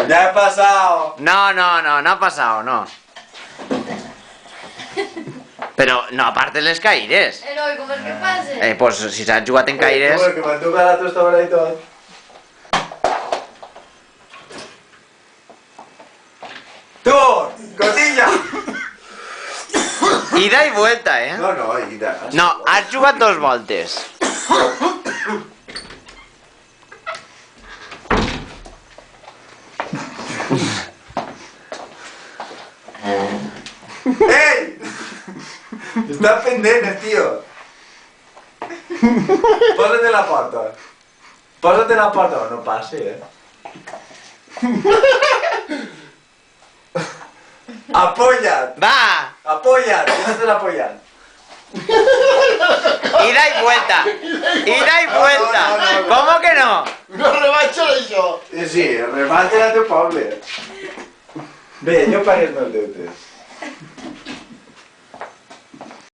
Ya he pasado. No, no, no, no ha pasado, no. Però no apartes les caires. No, i com és que passa? Pues si s'ha jugat en caires... Que me'n toca la tostada i tot. Tu, cotilla. Ida i vuelta, eh? No, no, ida. No, has jugat 2 voltes. ¡Ey! Estás pendent, tío. Pásate la porta. Pásate la porta. No pase, Apoya. Va, Apoya. ¿Quién es el apoyar? ida i vuelta. Ida i vuelta. no, no. ¿Cómo que no? No rebaixo això. Sí, remate a tu poble. Bé, jo pagues meus deutes.